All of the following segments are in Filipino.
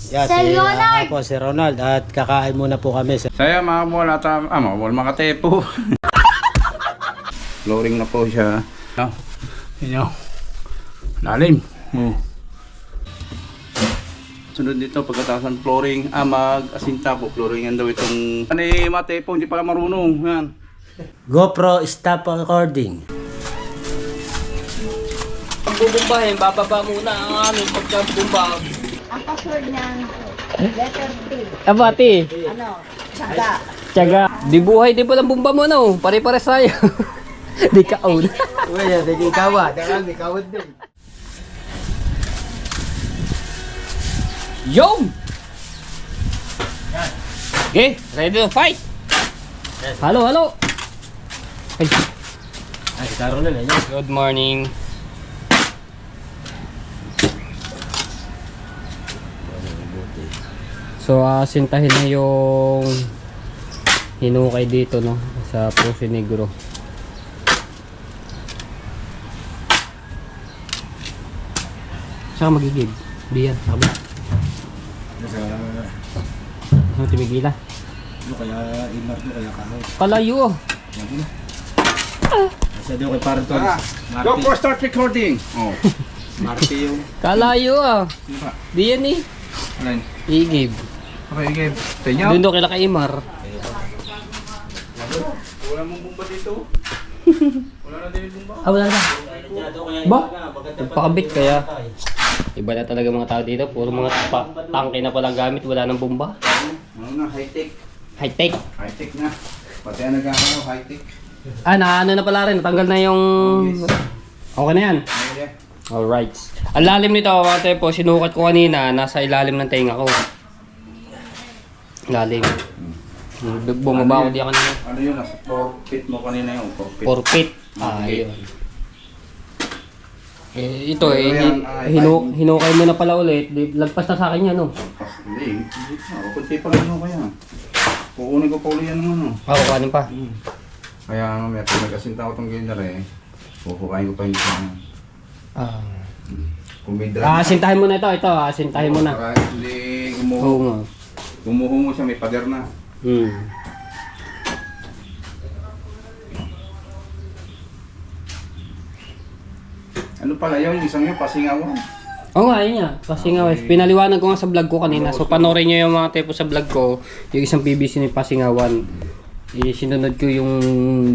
Yeah, Si Ronald! Ako si Ronald at kakain muna po kami. Saya mga bola at mga mga tepo. Flooring na po siya. No? Inyo. Lalim. Sunod dito pagkatapos ng flooring, mag-asinta po. Flooring yan daw itong mga tepo, hindi pala marunong. Yan. GoPro stop recording. Ang bubumbahin, bababa muna ang aming pagkabumba. Ang password niyan, letter T. Abati. Ano? Tsaga. Tiyaga. Di buhay, di pa lang bumba mo no. Pare-pare tayo. Di ka own. Uy, hindi kawa. Dagan, may kawad din. Yo! Okay, ready to fight? Halo, halo. Ay, Ay, karo na yan. good morning. So, sintahin na yung hinukay dito, no? Sa Puso Negro. Saan magigib? Diyan, sabi. Ano timigila? Ano kaya imar mo kaya kahoy? Kalayo oh. Kasi doon kay parang to. Go for start recording. Oh. Marte yung... Kalayo ah. Diyan eh. Alin? Igib. Okay, game. Tenyo. Doon doon kila Imar. Wala mong bumba dito. Wala na din yung bumba. Ah, wala na. Ba? Nagpakabit kaya. Iba na talaga mga tao dito. Puro mga tangke na palang gamit. Wala nang bomba. Ano na, high-tech. High-tech. High-tech na. Pati ang nagkakano, high-tech. Ah, ano na pala rin. Natanggal na yung... Okay na yan. Okay. Alright. Ang lalim nito, mga tepo, sinukat ko kanina. Nasa ilalim ng tenga ko. Lalim. Bumaba ako di kanina. Ano yun? Nasa 4 feet mo kanina yung 4 feet. 4 feet. Ah, Okay. yun. Eh, ito hinukay mo na pala ulit. Lagpas na sa akin yan, no? Hindi. Kunti pa lang ako kaya. Kukunin ko pa ulit yan ng ano. Ako, kanin pa. Kaya may nag-asinta ko itong gender eh. Kukukain ko pa yung isa. Ah. Kung may drama. Asintahin mo na ito. Ito, asintahin mo na. Para hindi Oo nga. gumuho siya, may pader na. Ano pala yun? Isang yun, pasingawan. Oo nga, yun nga. Kasi nga, pinaliwanag ko nga sa vlog ko kanina. So, panoorin nyo yung mga tepo sa vlog ko. Yung isang PVC ni Pasingawan. Sinunod ko yung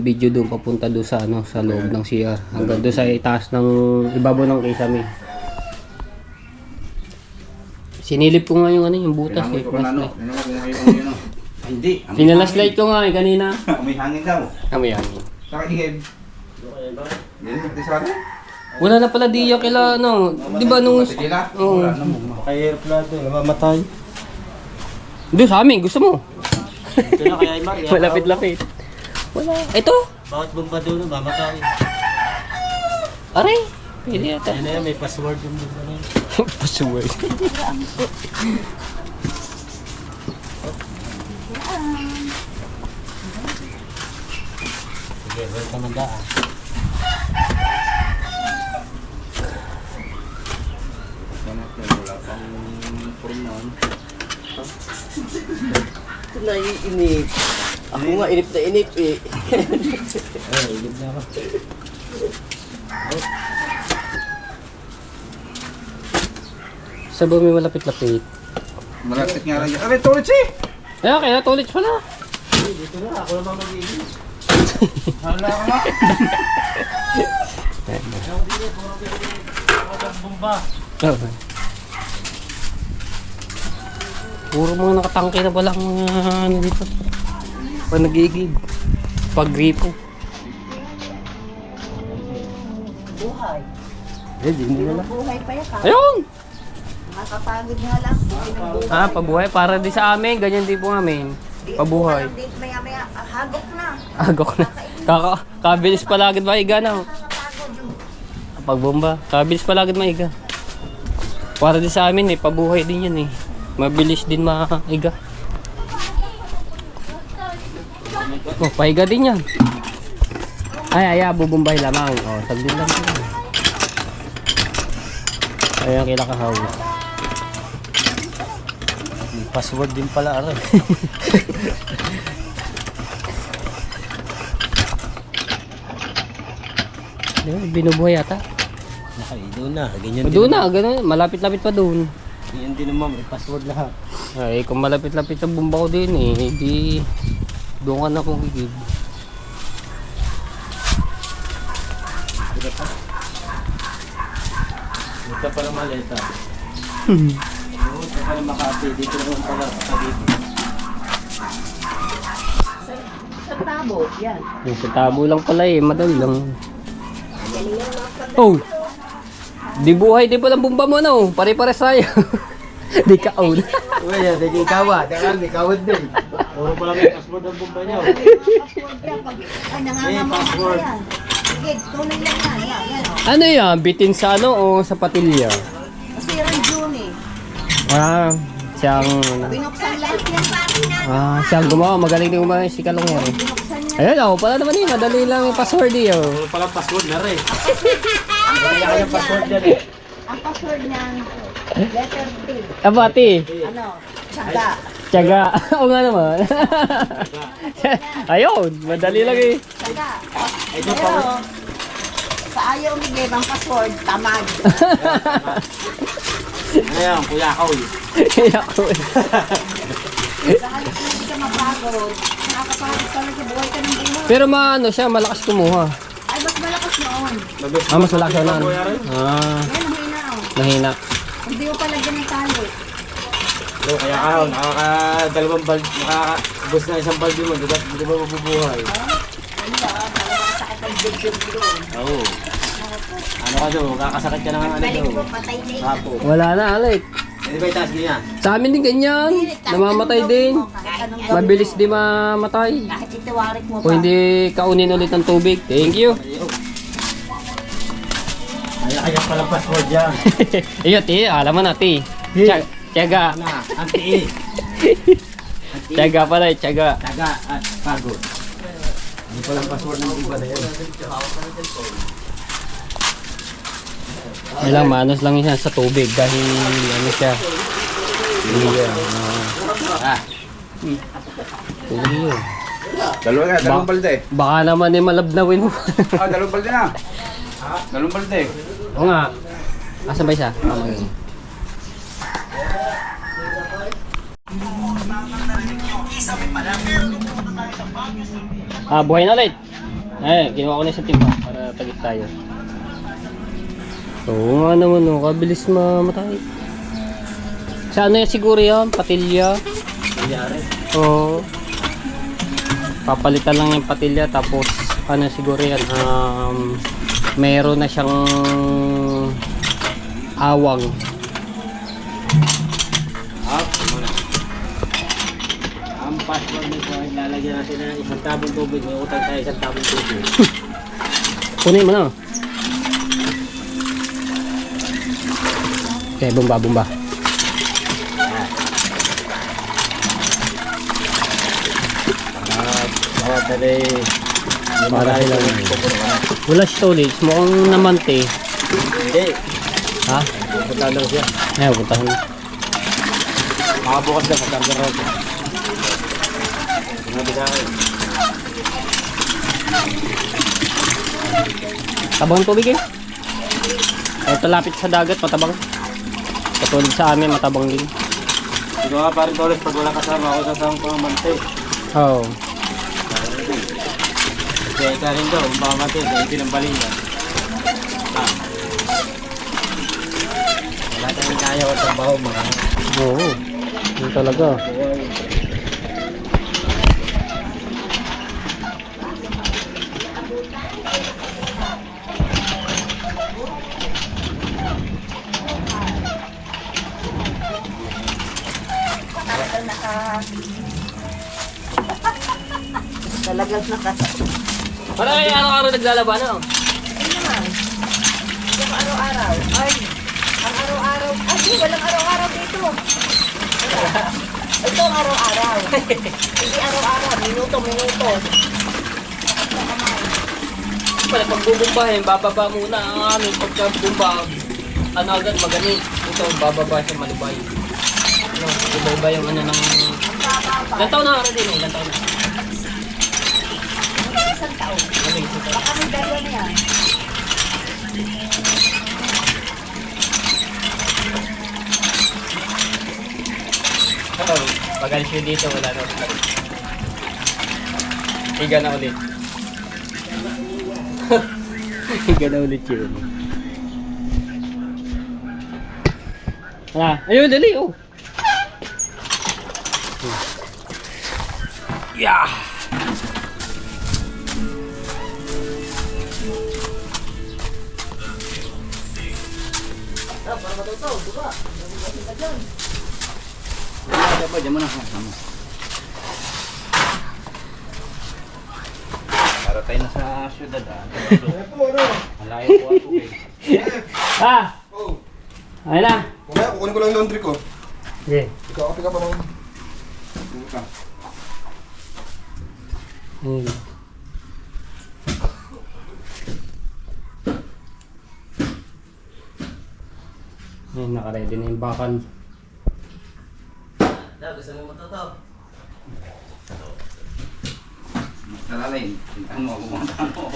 video doon papunta doon sa ano sa loob ng CR. Hanggang doon sa itaas ng ibabaw ng kisame. Sinilip ko nga yung ano, yung butas eh. Hindi. Pinalaslight ko nga eh kanina. May hangin daw. Kami yan. Saka ihib. Yan, pati sa atin. Wala na pala di yung kila ano. Di ba nung... Matigila? Oo. Wala na. Kaya pala ito, namamatay. Doon sa amin, gusto mo? Ito na kaya imar. Malapit-lapit. Wala. Ito. Bakit bumba doon, mamatay? Aray. Pwede yata. Yan na yan, may password yung bumba na yun. Password. Sige, welcome ang daan. Wala pang purman. Naiinip. Ako nga inip na inip eh. Ay, ilip na ako. Sa bumi malapit-lapit. Malapit nga lang yan. Aray, tulit siya! Kaya kaya tulit pa na. Dito na, ako naman mag-iigil. Hala ka nga. Bumba. Okay. Puro mga nakatangke na pala ang mga ano dito. Pag nagigib. Pag gripo. Buhay. Eh, di nila. Buhay pa yan ka. Ayun! Nakapagod nga lang. Buhay ng buhay. Ah, pabuhay. Para di sa amin. Ganyan din po amin. Pabuhay. Maya-maya, hagok na. Agok na. Kabilis palagad maiga na. Pagbomba. Kabilis palagad maiga. Para di sa amin eh. Pabuhay din yan eh. Mabilis din maiga. Oh, pahiga din yan. Ay, bubumbay lamang. Oh, saglit lang. Ayan, kila kahaw. Password din pala, aray. Binubuhay yata. Doon na, ganyan Doon na, ganun. Malapit-lapit pa doon. Yan din naman, may password lahat. Ay, kung malapit-lapit ang bumba ko din di doon ka na kung higid. Dito pala maleta. Dito pala Makati, dito naman pala Cavite. Sa tabo, yan. Yung sa tabo lang pala madali lang. Oh! Di buhay, di palang bumba mo no. Pare-pares tayo. Di ka own. Uy, yan, sige ikawa. Dakan, ikawad din. Puro pala may password ang bumba niyo. Password yan. Ay, nangangamama password. ka yan. Sige, tunay lang yan. Yan, oh. Ano yan? Bitin sa ano o sa patilya? Kasi yan June eh. Siyang... Binuksan lahat yan. siyang gumawa. Magaling din gumawa si Kalongero. Binuksan yan. Ayun ako, pala naman madali lang yung password eh. Puro pala password na rin. Ang Kaya password kayang password yan. yan eh. Ang password niyan, letter T. Abati. Ano? Tsaga. Tiyaga. Oo nga naman. Ayun, madali lang eh. Tsaga. Ito pa. Pero, sa ayaw umigay ang password, tamad. Ano yan, kuya Kaul. Kaya ako eh. Dahil kung hindi ka mapagod, nakakapagod talaga, buhay ka ng buhay. Pero maano siya, malakas kumuha. Ay, mas malakas noon. Mas malakas na. Ngayon, mahina oh. Nahina. Hindi mo palagyan ng tali. No, kaya Kaul, nakakadalawang balde, nakakabos na isang balde mo, di ba mabubuhay? Ano ba? Talagang sakit ang dibdib doon. Oo. Ano ka doon, kakasakit ka ng ano Balik doon. mo, patay na yun. Hapo. Wala na, Alec. Hindi ba itaas ganyan? Sa amin din ganyan. Namamatay din. Mabilis di mamatay. Kahit itiwarik mo O pa. hindi kaunin ulit ng tubig. Thank you. Kaya palang password yan. Ayun, ti. Alam mo na, ti. Tiyaga. Ano, anti-e. Tiyaga pala, tiyaga. Taga at pagod. Ano palang password ng iba na yun? Ilang manos lang yan sa tubig dahil ano siya. Ah, Tubig yun. Dalawa nga, dalawang balde. Baka naman malabnawin mo. Dalawang balde na. Dalawang balde. Oo nga. Asan ba isa? Buhay na ulit. Ginawa ko na isang timba para tagit tayo. Oo nga naman, no. Kabilis mamatay. Sa ano yan siguro yan? Patilya? nangyari. Oo. Papalitan lang yung patilya tapos ano siguro yan, meron na siyang awang. Muna. Ang password nito ay lalagyan natin ng isang tabong tubig. May utang tayo isang tabong tubig. Kunin mo na. Okay, bumba. Bawat tali. Para sila. Wala storage, mukhang namante. Hindi. Ha? Punta lang siya. Ay, puntahan mo. Makabukas na pagkanda rin. Sinabi sa akin. Tabang ang tubig eh. Ito lapit sa dagat, matabang. Katulad sa amin, matabang din. Ito nga parin Torres, pag wala kasama ako sasama ko ang mante. Oo. Oh. Kaya ka rin daw, baka mante, dahil pinambalin niya. Wala tayong kaya ko trabaho mga. Oo. Yun talaga. Talagang Parang ay araw-araw naglalaban, ano? Ay naman. Yung araw-araw. Ay, ang araw-araw. Ay, di, walang araw-araw dito. Ito ang araw-araw. Hindi araw-araw. Minuto. Pala pagbubumbahin, bababa muna ang aming pagkabumba. Ano agad magaling. Ito, bababa sa malubay. Ano, Iba-iba yung ano ng... Ilan taon na din eh? Ilan taon na? Isang taon. Baka may dalawa na yan. Pag alis nyo dito, wala na ulit. Higa na ulit. Higa na ulit yun. Wala. Ayun, dali oh. Yeah. Ada pa, diyan mo na. Sama. Para tayo na sa syudad ah. Malayo po ako eh. Ah! Ayun na. Mamaya, kukunin ko lang yung laundry ko. Sige. Ikaw, ka pa naman. Ayun. Ayun, naka-ready na yung bakal. Gusto mo matuto? Mas nalalain. Tintahan mo ako mga tao.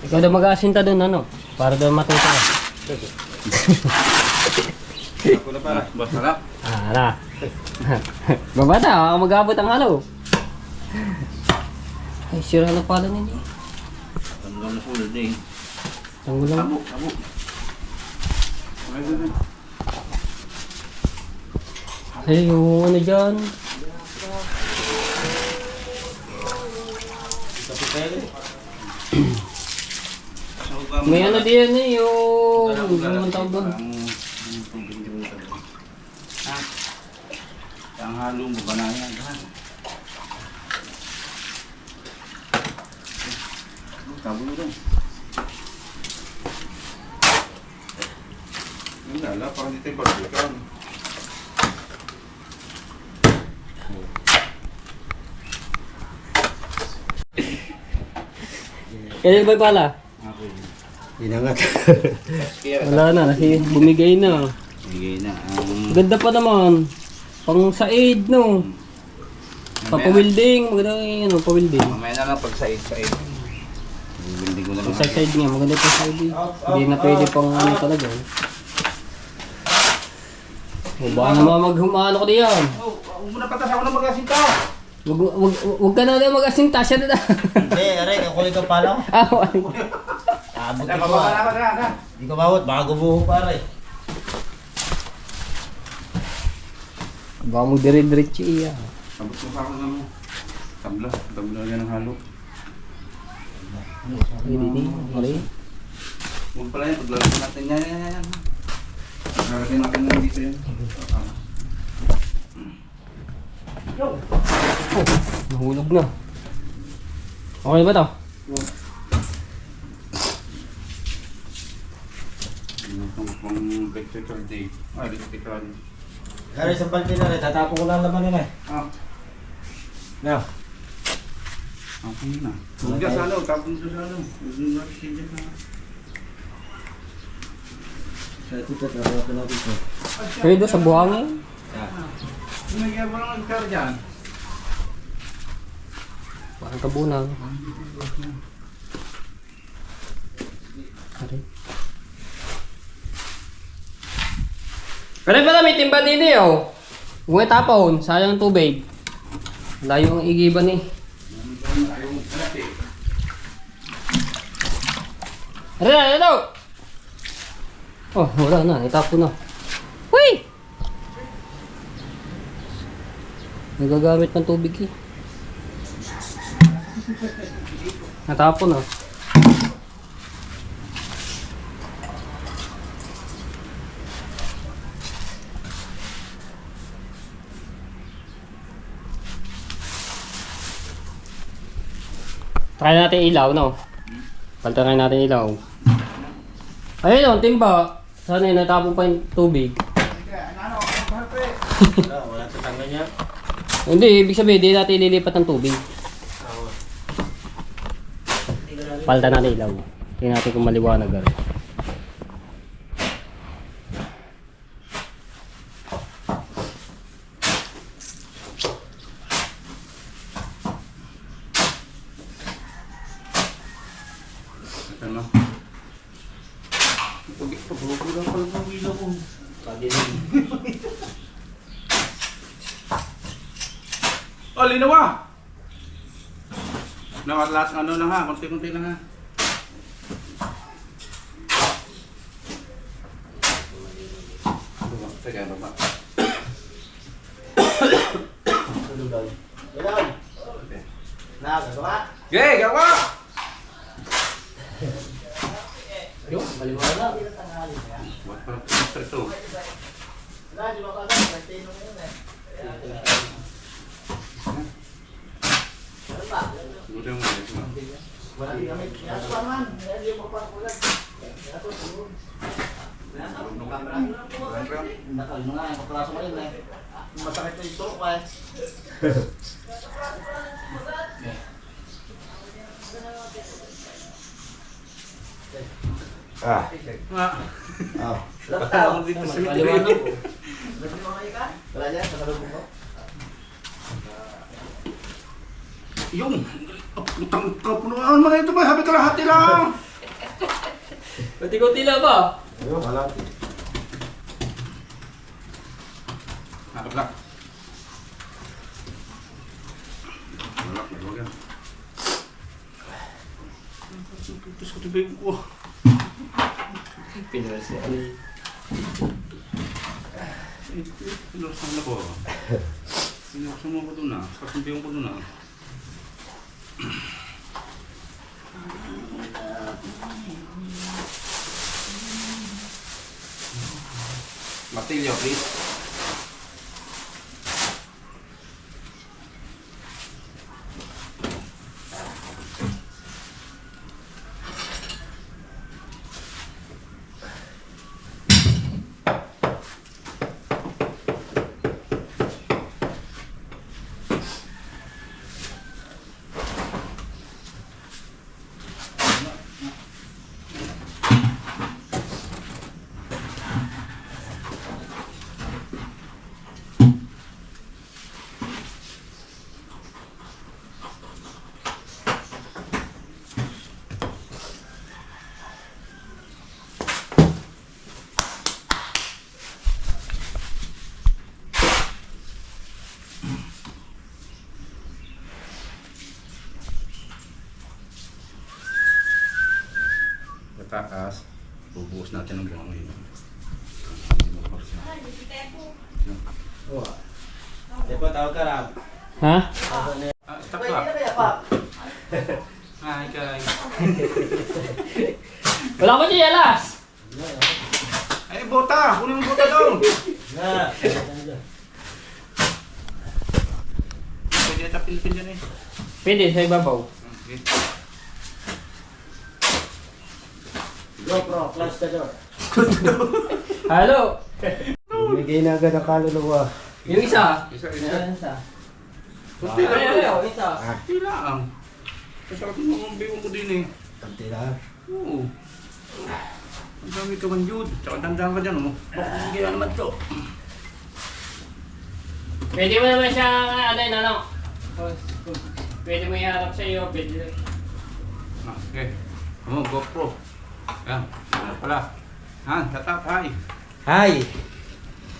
Ikaw daw mag-aasinta doon, ano? Para daw matuto ka. Ako na para. Masarap. Ah, na. Babata, ako mag-abot ang halo. Ay, sira na pala ninyo. Tanggal na sulod eh. Tanggal lang. Abo, abo. Ay, yung ano dyan. May ano diyan eh, yung... Yung tawag doon. Ang halo mo ba na yan? Tabo mo doon. Ang lala, parang dito yung barbican. Kaya ba pala? Ako yun. Inangat. Wala na, kasi bumigay na. Bigay na. Ganda pa naman. Pang said, no? Papa-welding, maganda yung ano, pa-welding. Mamaya na lang pag said. Building ko na lang. Yung side nga, maganda pa side eh. Hindi na pwede pang ano talaga. O baka naman maghumano ko diyan. Oh, huwag mo na patas ako na mag-asinta. Wag ka na lang mag-asinta, siya na. Hindi, aray, kukunin ka pa lang. Abot Tara, ko bababa pa. na ako, tara. Hindi ko mawat, baka gumuho pare. Baka mo dire-diretso iya. Sabot mo sa ako ng tabla yan ang halo. Hindi, mali. Huwag pala yan, paglalagyan natin yan. Paglalagyan natin yan dito yan. Nahulog na. Okay ba to? Itong pang electrical day. Electrical. Aray, sa balde na rin, tatapon ko lang laman nila. Na. Okay na. Huwag dyan sa ano, tapon sa ano. Sa ito, tatapon ko natin ito. Pwede sa buhangin? Nagyan mo lang nagkar dyan. Parang kabunang. Aray. Pero pala may timba din eh oh. Huwag tapon, sayang ang tubig. Layo ang igiban eh. Aray, aray, oh, wala na, itapon na. Uy! Nagagamit ng tubig eh. Natapon na. Try natin ilaw, no? Palitan natin ilaw. Ayun, oh, timba. Sana yung natapon pa yung tubig. Wala sa tangga niya. Hindi, ibig sabihin, di natin ililipat ng tubig. Palitan natin ilaw. Tingnan natin kung maliwanag rin. Ano? Pag-pag-pag lang pala ng ilaw ko. Oh, linawa! Last ano lang ha, konti-konti lang ha. Sige, baba. Ilan? Nakagawa? Okay, gawa! Ayun, maliwanag. What para po ito? Wala, di ba ka lang? Nagtino ngayon eh. Ano ba? Siguro yung mga Wala din kami. Yaso pa naman. Hindi mo pa kulat. Yaso, siguro. Nakal mo nga, kaplaso mo rin eh. Masakit na yung stroke eh. Ah. Oh. Ako dito sa Maliwanag po. Wala dyan, kasalubong ko. Yung! Putang kapunuan mo na ito ba? Sabi ka lahati lang! Kunti-kunti lang ba? Ayun, wala. Nakablak. Nakablak, nagwag yan. Putus ko tibig ko. Pinresi. Pinursan na ko. Pinursan mo ko doon na. Kasuntiyon ko doon na. Martilyo, please. Taas, bubuhos natin ng buhangin. Hindi mo force yan. Di ba tawag ka ram? Ha? Stop Pwede ka. na kaya pa? Hi guys. Wala ko siya alas! Ay, bota! Kunin mo bota doon! Na. Pwede ata pilipin dyan eh. Pwede, sa ibabaw. Okay. GoPro, close the door. Hello! Bumigay na agad ang kaluluwa. Yung isa? Isa. Ayan, isa. Kunti lang. Ayaw, isa. Kunti lang. Masarap mo ang biwang ko din eh. Kanti lang. Oo. Ang dami ka man yun. Tsaka dandang ka dyan oh. Baka kaya naman to. Pwede mo naman siya, ano. Pwede mo iharap sa iyo, pwede. Okay. GoPro. Yan. Ano pala? Han, shout out, hi. Hi!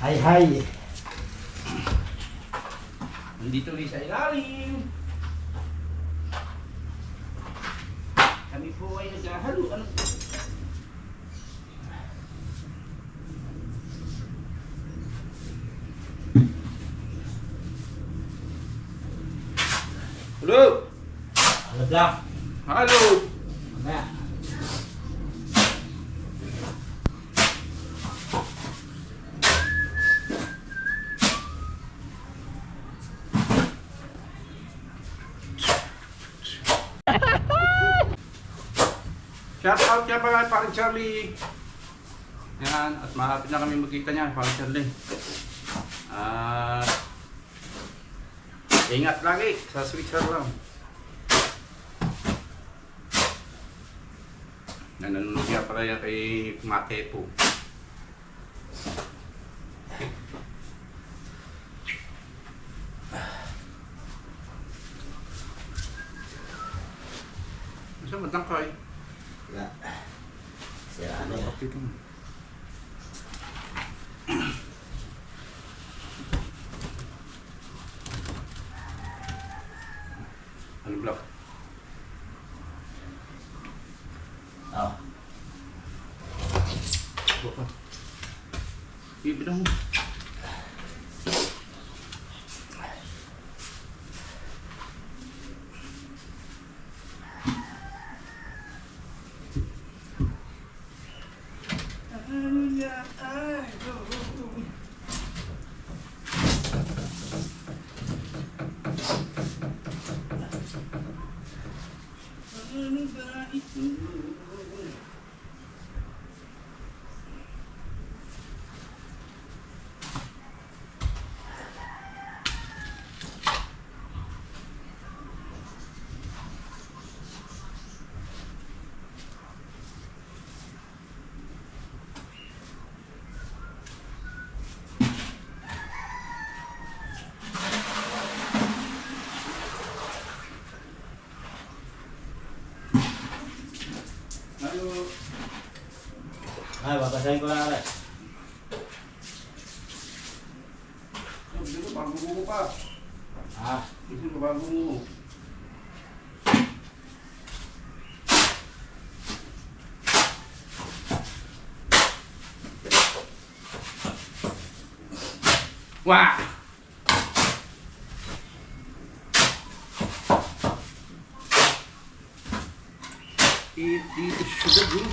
Hi, hi! Nandito ulit sa ilalim. Kami po ay naghahalo. Ano? Hello! Ano black? Hello! Mamaya. Shout out niya pa parang Charlie. Yan, at malapit na kami magkita niya, parang Charlie. At ingat lagi sa Switzerland. Nanonood niya pala yan kay Matepo. Masa matangkay? Wala. Sira na yan. Ano block? Oh. Buka. Ibigay mo. Ay, babasahin ko lang rin. Gusto ko bago mo pa. Ah, Gusto ko bago mo. Wah! Dito sugar bro.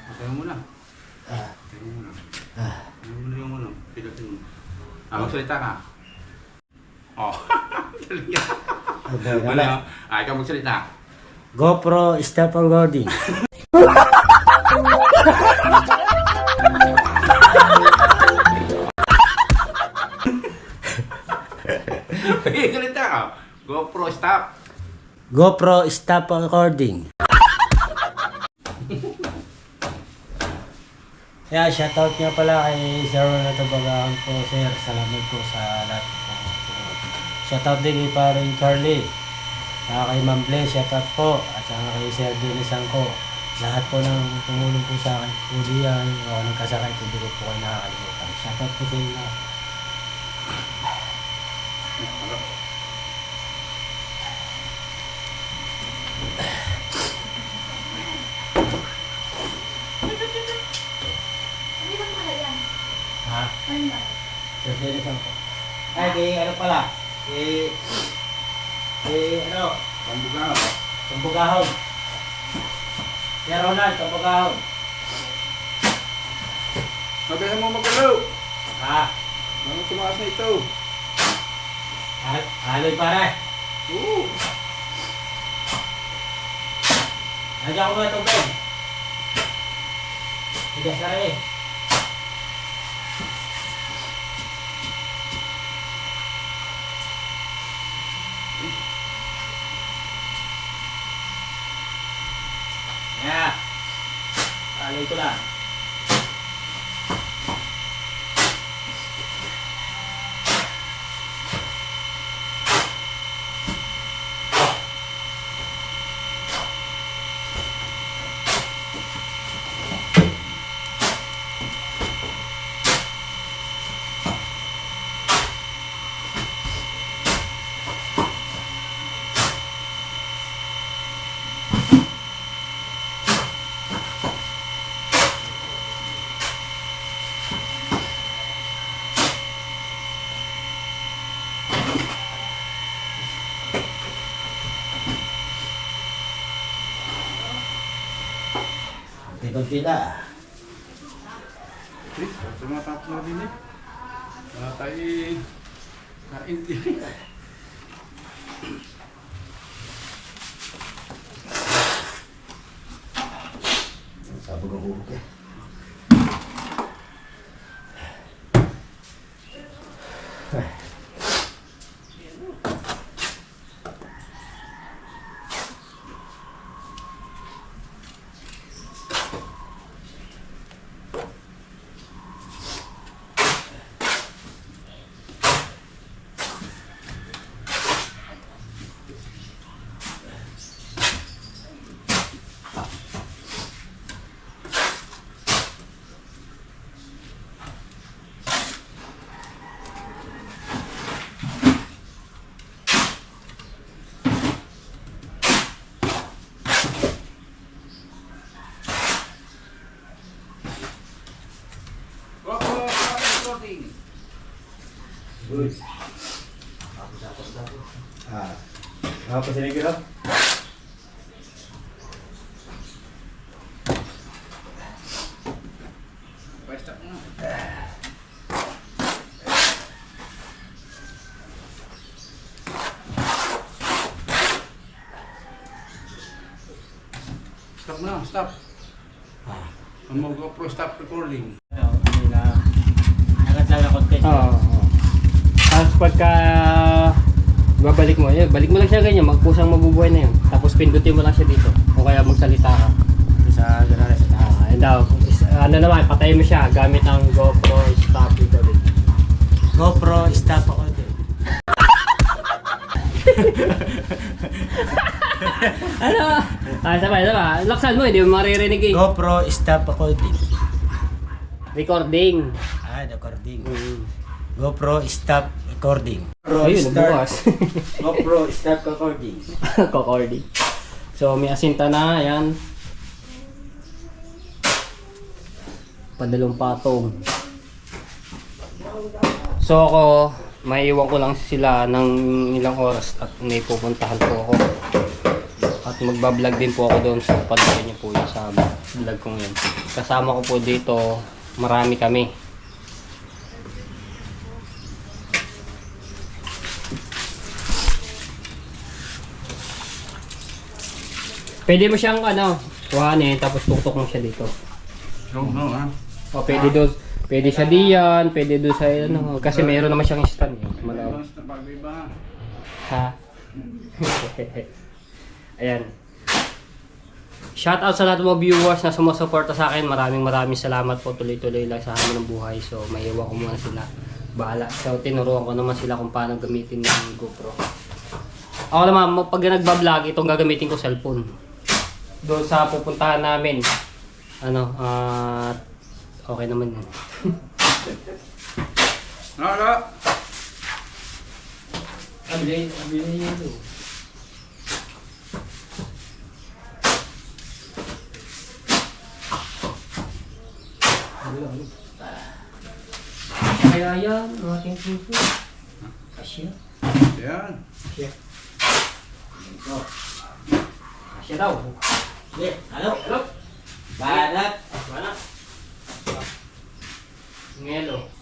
Patay mo muna. Patay mo muna. Patay mo muna yung ano. Pilatin mo. Magsalita ka. Oh. Galing yan. Wala. Ikaw magsalita. GoPro stop recording. Salita ka. GoPro stop. GoPro stop recording. Yeah, shoutout nga pala kay Sir Natabagaan po, sir. Salamat po sa lahat. Shoutout din kay paring Charlie. Saka kay Ma'am Bless, shoutout po. At saka kay Sir Dinisan ko. Lahat po ng tumulong po sa akin. Puli yan. O nagkasakay, hindi ko po kayo nakakalimutan. Shoutout po sa inyo. Ha? Sir Dinisan ko. Ay, kay ano pala? ano, Pambugaw. Tambugahon. Sir Ronald, Tambugahon. Mabilis mo magalaw. Ah, Ano tumakas na ito? haloy pare. Oo. Nandiyan ko ba tubig? Bigas na rin. Yeah. Haloy ko na. Konti na. Tumatapos na din eh. Tayo kain din. Sabog ang hubog eh. Good. Apa sini kira? Stop na. Stop na, stop. Mag-GoPro stop recording. Agad lang na konti. Oo. Tapos pagka babalik mo, balik mo lang siya ganyan, magkusang mabubuhay na yun. Tapos pindutin mo lang siya dito. O kaya magsalita ka. Sa ganun sa taas. Ayun daw. Ano naman, patayin mo siya gamit ang GoPro stop recording. GoPro stop ako din. Ano? Sama. Laksan mo, hindi mo maririnig eh. GoPro stop ako din. Recording. Recording. GoPro stop recording. Ayun, bukas. GoPro stop recording. Recording. So, may asinta na, yan. Padalong patong. So, ako, maiiwan ko lang sila ng ilang oras at may pupuntahan po ako. At magbablog din po ako doon sa panorin niyo po yun sa vlog kong yun. Kasama ko po dito, marami kami. Pwede mo siyang kuhanin tapos tuktok mo siya dito. No, ha? O pwede doon, pwede siya diyan, pwede doon sa kasi mayroon naman siyang stand eh. Malaw. Pag-iba. Ha? Ayan. Shoutout sa lahat ng mga viewers na sumusuporta sa akin. Maraming salamat po. Tuloy-tuloy lang sa hamon ng buhay. So, maiiwan ko muna sila. Bahala. So, tinuruan ko naman sila kung paano gamitin ng GoPro. Ako naman, pag nagbablog, itong gagamitin ko cellphone. Doon sa pupuntahan namin. Okay naman yun. Nala! Abili niyo doon. Kaya yan, ang ating puso. Asya. Yan. Asya. Siya daw. Hindi, ano? Banat. Banat. Ngelo.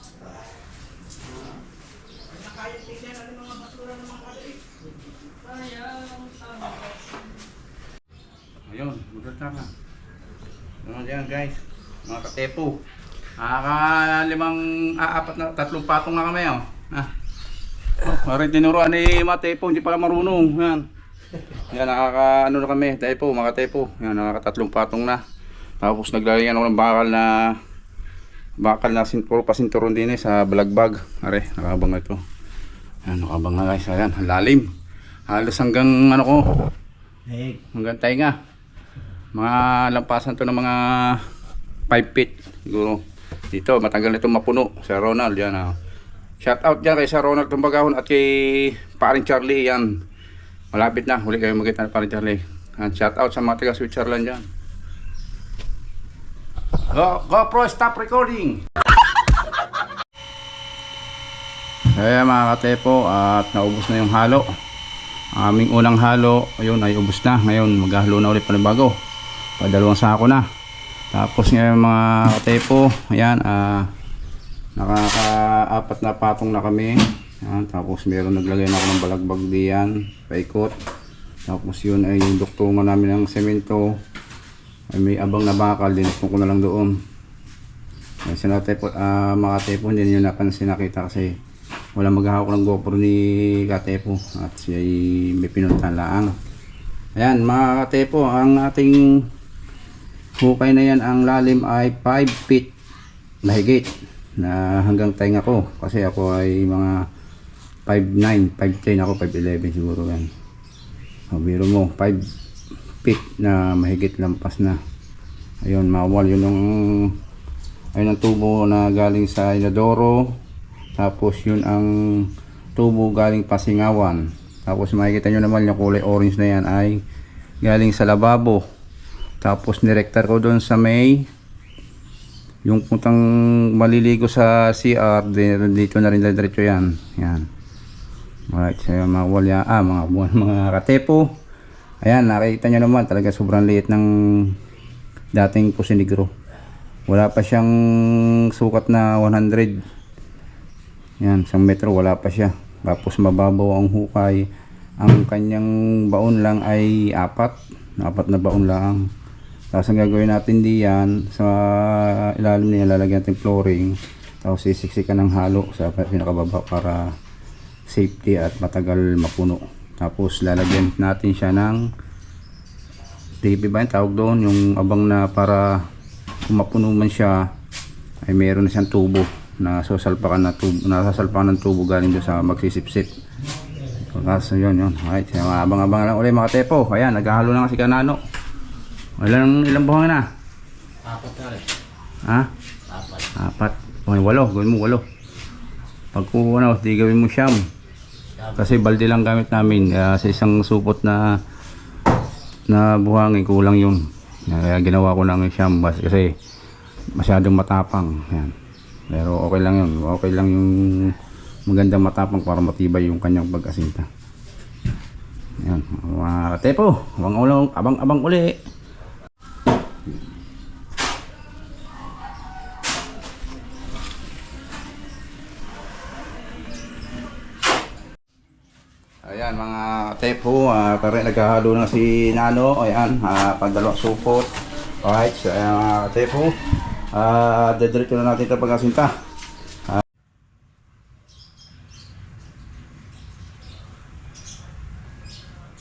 Ayun, maganda ka. Ano yan guys, mga katepo. Apat na, 3 patong na kami oh. Parang tinuruan ni Matepo, hindi pala marunong. Yan. Yan, ano na kami, tepo, mga tepo. Yan, 3 patong na. Tapos naglalagyan ako ng bakal na puro pasinturon din sa balagbag. Are, nakabang ito. Yan, nakabang na guys. Ayan, lalim. Halos hanggang ano ko, hanggang tainga. Mga lampasan to ng mga 5 feet siguro. Dito matagal nito mapuno sa Ronald yan. Shout out dyan kay Sir Ronald Tumbagahon at kay Paring Charlie yan. Malapit na, huli kayo magkita ni Paring Charlie. And shout out sa mga taga Switzerland dyan. GoPro stop recording. Kaya mga katepo, at naubos na yung halo. Aming unang halo, ayun ay ubos na. Ngayon maghahalo na ulit panibago. Padalawang sako na. Tapos ngayon mga katepo, ayan, nakaka-4 na patong na kami. Ayan, tapos meron naglagay na ako ng balagbag diyan, paikot. Tapos yun ay yung duktungan namin ng semento. Ay may abang na bakal, dinukong ko na lang doon. Ayan, mga katepo, hindi nyo napansin nakita kasi wala maghahawak ng GoPro ni Katepo at siya ay may pinuntahan laang. Ayan mga katepo, ang ating hukay na yan, ang lalim ay 5 feet mahigit na hanggang tainga ko kasi ako ay mga 5'9", 5'10", ako 5'11" siguro yan. Biro mo 5 feet na mahigit lampas na. Ayun, mawal yun ang tubo na galing sa inodoro. Tapos yun ang tubo galing Pasingawan. Tapos makikita nyo naman yung kulay orange na yan ay galing sa lababo. Tapos nirektar ko doon sa may yung puntang maliligo sa CR, dito na rin diretso yan. Yan. Alright, so mga walya, mga katepo. Ayan, nakikita nyo naman talaga sobrang liit ng dating Puso Negro. Wala pa siyang sukat na 100. Yan, 1 metro wala pa siya. Tapos mababaw ang hukay. Ang kanyang baon lang ay 4 na baon lang. Tapos ang gagawin natin diyan sa ilalim niya, lalagyan natin flooring. Tapos sisiksikan ng halo sa pinakababa para safety at matagal mapuno. Tapos lalagyan natin siya ng TV ba yung tawag doon, yung abang na para kung mapuno man siya ay meron na siyang tubo na sasalpakan ng tubo galing doon sa magsisipsip. Kaso yun. Alright, abang-abang lang ulit mga tepo. Ayan, naghahalo na kasi kanano. Ilang buhangin na? 4 na rin. Ha? 4. Okay, 8. Gawin mo 8. Pag di gawin mo siyam. Kasi balde lang gamit namin. Sa isang supot na buhangin, kulang yun. Kaya ginawa ko lang yung siyam kasi masyadong matapang. Ayan. Pero okay lang yun. Okay lang yung magandang matapang para matibay yung kanyang pag-asinta. Ayan. Mga tepo, abang-abang uli. Ayan mga tepo, naghahalo na si Nano. Ayan, pagdalawang supot. Alright, so ayan mga tepo. Diretso na natin ito pag-asinta.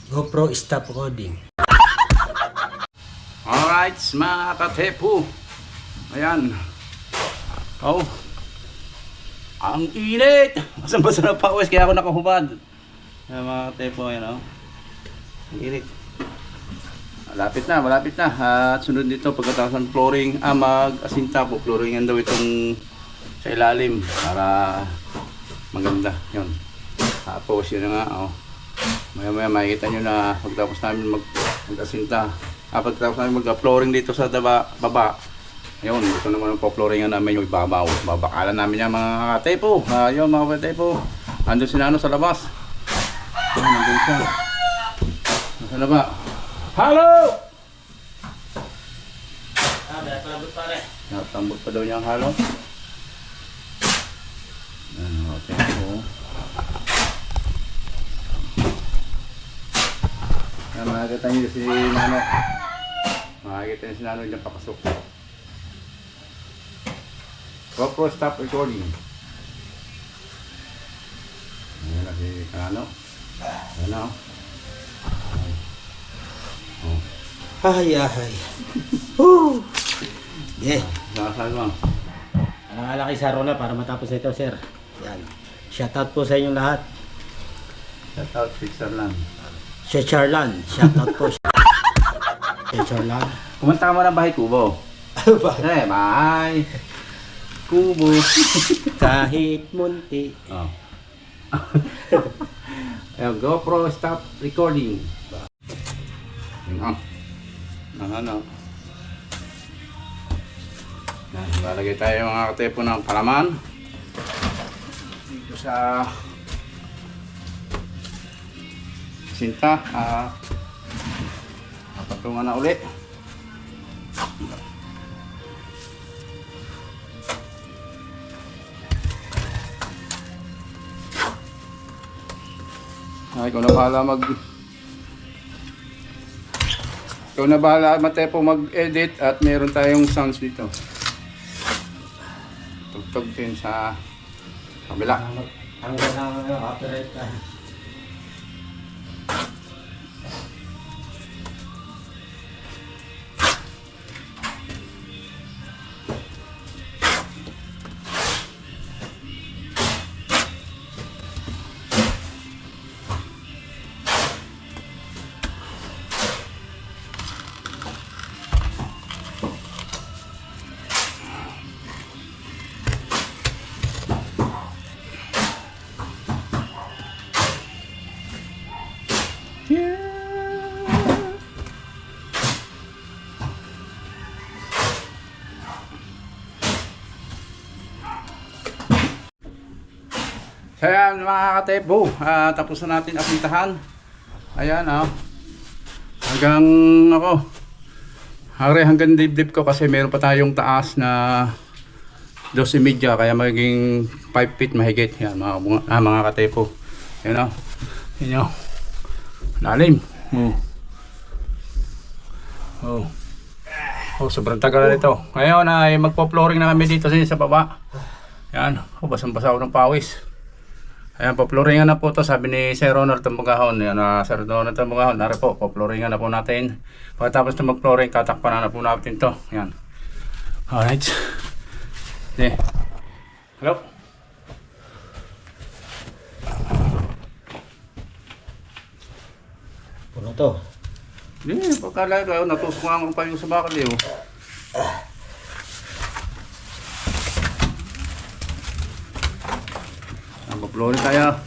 GoPro stop recording. Alright, mga katepo. Ayan. Oh. Ang init. Basa-basa na pawis kaya ako nakahubad. Ayan mga katepo, ayan oh. Ang init. Malapit na. At sunod dito pagkatapos ng flooring, mag-asinta po. Flooringan daw itong sa ilalim para maganda. Yun. Tapos yun na nga oh. Maya makikita nyo na pagtapos namin mag-asinta. Pagtapos namin mag-flooring dito sa baba. Ayun, ito naman ang po-flooringan namin yung ibabaw. Babakalan namin yan mga katepo. Ayun mga katepo. Andun si Nano sa labas. Ayun, nandun siya. Nasa laba. Halo! Palabot pare. Natambot pa daw niya ang halo. Ano, tempo. Makikita niyo si Nano. Makikita niyo si Nano dyan papasok. GoPro stop recording. Ayan na si Nano. Ano? Ay, ay. Woo! Yeah. Saan mo? Alaki sa Rola para matapos ito, sir. Yan. Shoutout po sa inyong lahat. Shout out Switzerland. Si Charlan. Shoutout po. Si Charlan. Kumanta ka mo ng Bahay Kubo. Bahay Kubo. Kahit munti. Oh. Ayan, GoPro stop recording. Ano? Lalagay tayo mga katepo ng palaman dito sa sinta. Patungan na ulit. Ikaw na bahala Matepo mag-edit at meron tayong sounds dito. Tugtog din sa kabila. Hanggang na operate ka. So ayan mga katepo, tapos na natin apitahan. Ayan hanggang hanggang dibdib ko kasi meron pa tayong taas na 12.5 kaya magiging 5 feet mahigit. Yan mga katepo. Yan Yan lalim. Sobrang tagal na ito. Ngayon ay magpo-flooring na kami dito sa baba. Yan, basang-basa ako ng pawis. Ayan, po-flooringan na po to, sabi ni Sir Ronald Tambugahon. Ayan, Sir Ronald Tambugahon, nari po, po-flooringan na po natin. Pagkatapos na mag-flooring, tatakpan na po natin to. Ayan. Alright. Okay. Hello. Puno to. Hindi, pagkalay kayo, natusok nga pa yung sa bakal eh. Mag-flooring tayo.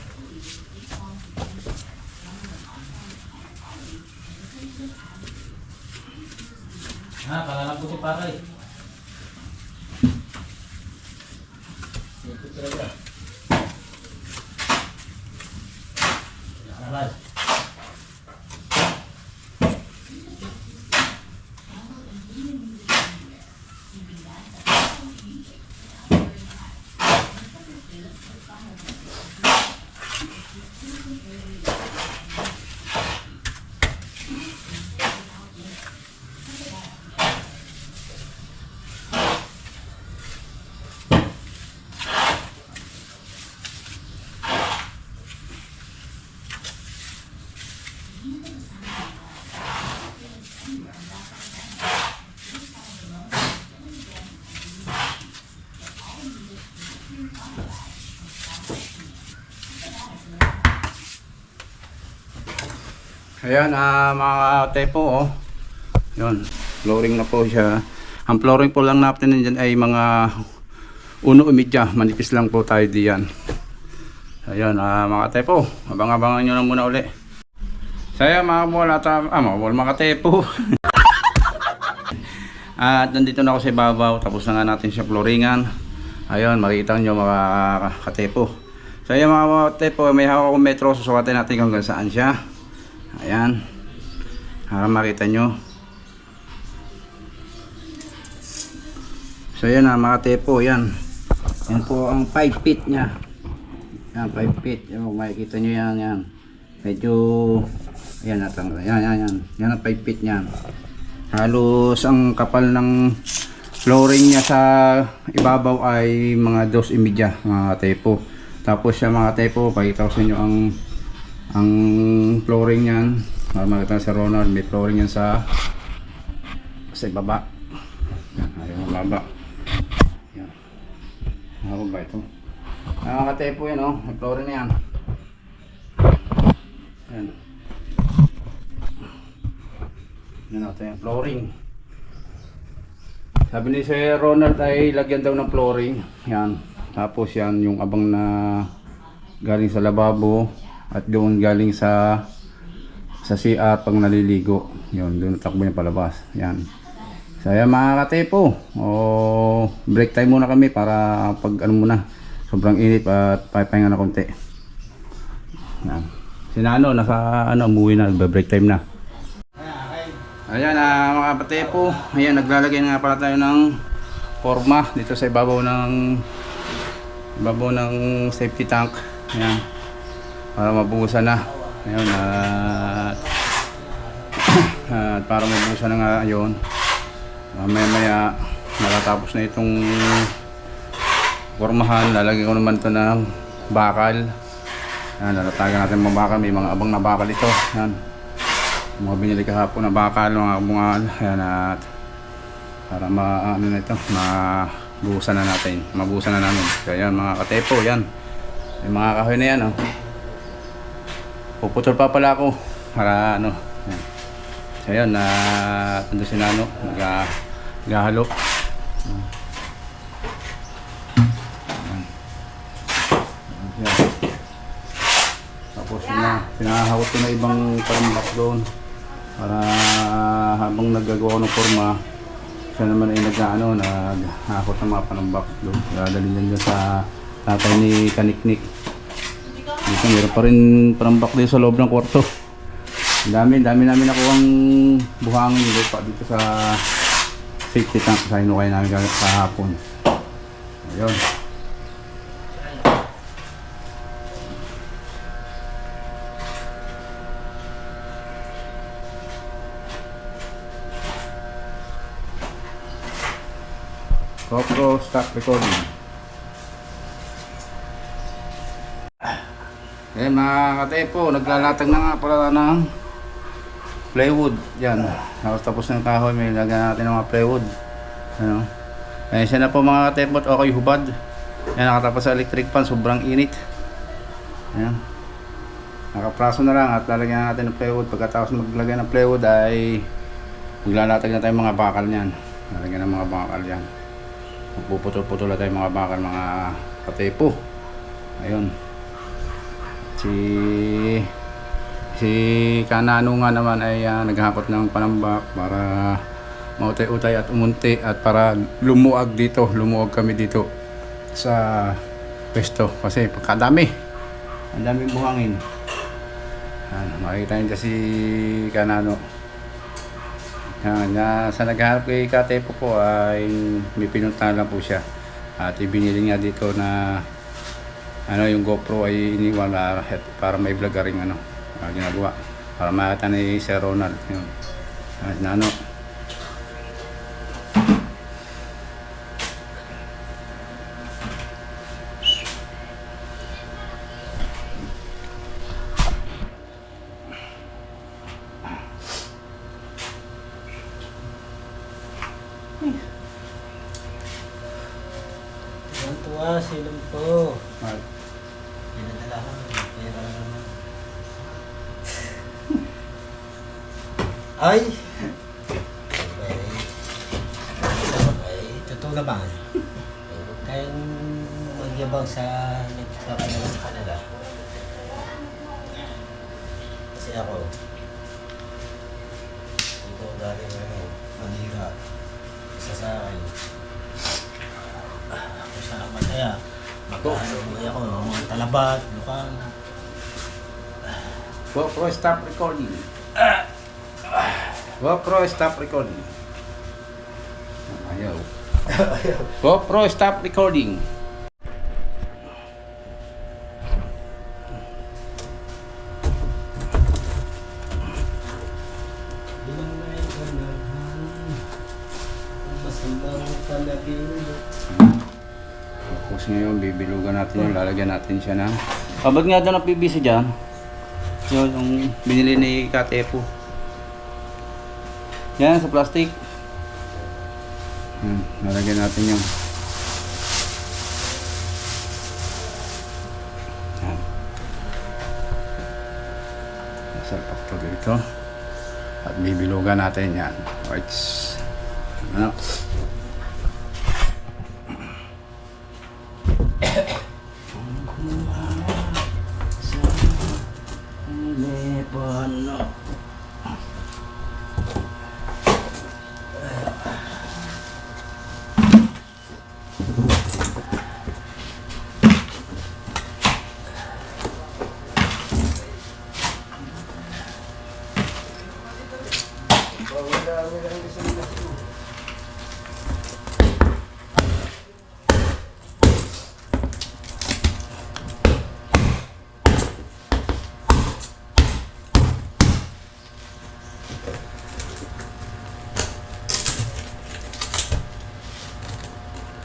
Kalalang po si Paray. Ito talaga. Aral. Ayan mga tepo Yun, flooring na po siya. Ang flooring po lang natin dyan ay mga 1.5, manipis lang po tayo diyan. Ayan mga tepo, abang-abangan nyo na muna uli. Saya mga buwal mga tepo. At nandito na ako sa ibabaw, tapos na nga natin siya flooringan. Ayun, makikita nyo mga katepo. Saya mga tepo, may hawak akong metro, susukatin natin hanggang saan siya. Ayan. para makita nyo. So yan mga tepo, yan. Yan po ang 5 feet nya. Yan 5 feet. Yan, makikita nyo yan, yan. Medyo yan natang yan. Yan ang 5 feet nya. Halos ang kapal ng flooring niya sa ibabaw ay mga 2.5 mga tepo. Tapos siya mga tepo, pakita ko sa inyo ang flooring niyan. Para makita sa Ronald, may flooring yan sa ibaba. Yan, ayun ang baba. Yan. Ano ba ito? Mga katepo yan, oh. May flooring na yan. Yan. Yan natin yung flooring. Sabi ni Sir Ronald ay lagyan daw ng flooring. Yan. Tapos yan yung abang na galing sa lababo at doon galing sa CR pag naliligo. Yun, doon takbo niya palabas. Yan. So yan mga katepo. Break time muna kami para pag ano muna. Sobrang init at papahinga na konti. Yan. Sinano nasa umuwi na, break time na. Ayan mga katepo. Ayan, naglalagay nga pala tayo ng forma dito sa ibabaw ng safety tank. Ayan. Para mabuhusan na. Ayun, at para mabuhusan na nga yun. Maya natatapos na itong formahan. Lalagyan ko naman ito ng bakal. Ayan, lalatagan natin mga bakal. May mga abang na bakal ito. Ayan. Mga binili kahapon na bakal, mga bungal. Ayan, at para mabuhusan na natin. Mabuhusan na namin. Kaya yan mga katepo, yan. Yung mga kahoy na yan, oh. Puputol pa pala ako para ano. Yan. So yan, ando si Nano, naghahalo. Tapos pinahawak ko na ibang parambak doon para habang naggagawa ng forma, siya naman ay naghahakot ng mga panambak doon. Dadalhin niya sa tatay ni Kaniknik. Dito meron pa rin parambak dito sa loob ng kwarto. Dami namin nakuhang buhangin dito sa safety tank sa hinukay namin kahapon. Ayun. GoPro stop recording. Ayan mga katepo, naglalatag na nga pala ng plywood. Yan, tapos ng kahoy, may lagyan natin ng mga plywood. Ano? Ayan siya na po mga katepo, okay hubad. Yan, nakatapos sa electric fan, sobrang init. Ayan, nakapraso na lang at lalagyan natin ng plywood. Pagkatapos maglagay ng plywood ay maglalatag na tayo mga bakal niyan. Lalagyan ng mga bakal yan. Puputol-putol na tayo mga bakal mga katepo. Ayun. Si Kanano nga naman ay naghakot ng panambak para mautay-utay at umunti at para lumuag kami dito sa pwesto kasi pagkadami, ang daming buhangin. Makikita nyo si Kanano. Sa naghahanap kay Katepo po ay may pinuntahan lang po siya at ibinili niya dito na yung GoPro ay iniwan para may vlog ring ginagawa para makita ni Sir Ronald yun. Tuwa, silong po. At Pinadala ko ng pera naman. Ay! Ay, totoo naman. Huwag tayong magyabang sa nagpapadala sa kanila. Kasi ako, ito galing manira. Isa sa akin. Ako sa mataya. Magkakaroon ako ng mga talabat, lukang. GoPro stop recording. GoPro, stop recording. Ayaw. GoPro, stop recording. Tapos ngayon, bibilugan natin yung lalagyan natin siya ng... Ba't nga daw ng PVC dyan? Yun, yung binili ni Katepo. Yan, sa plastic. Lalagyan natin yung... Yan. Sarpak to dito. At bibilugan natin yan. Whites. Ano?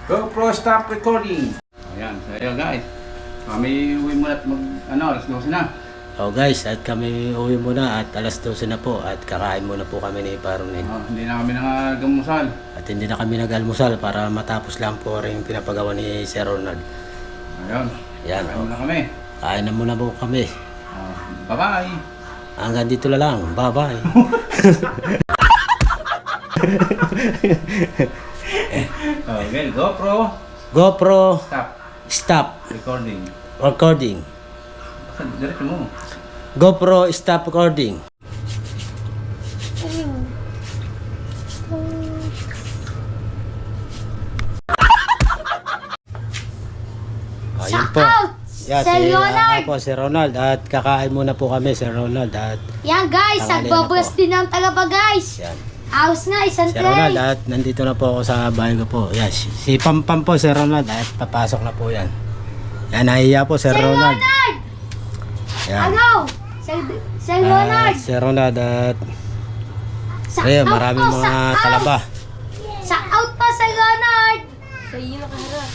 GoPro, stop recording. Ayan, so ayun guys. Kami uwi muna at alas 12 na. Oh guys, at kami uwi muna at alas 12 na po at kakain muna po kami ni Paronel. Hindi na kami nagamusal. At hindi na kami nag-almusal para matapos lang po rin pinapagawa ni Sir Ronald. Ayun. Yan, Kain muna kami. kain na muna po kami. Bye-bye. Hanggang dito na lang. Bye-bye. Okay, GoPro, GoPro, stop stop recording. recording. Diretso mo. GoPro, stop recording. Ayun po. Yeah, Sir Ronald! Ako, Sir Ronald. At kakain muna po kami, Sir Ronald. At Yan guys, Tanghali na nagbabras po. din ng tagaba guys. yan. House nga, isang Sir Ronald, tray. at nandito na po ako sa bahay ko po. Yan, si Pampam po, Sir Ronald. At papasok na po yan. Yan, nahiya po, Sir Sir Ronald. Ronald! Yan. Ano? Sir Ronald! Sir Ronald, at Sa ayun, out maraming po, mga sa out. talaba. Sa out pa, Sir Ronald! Sa iyo nakaharap.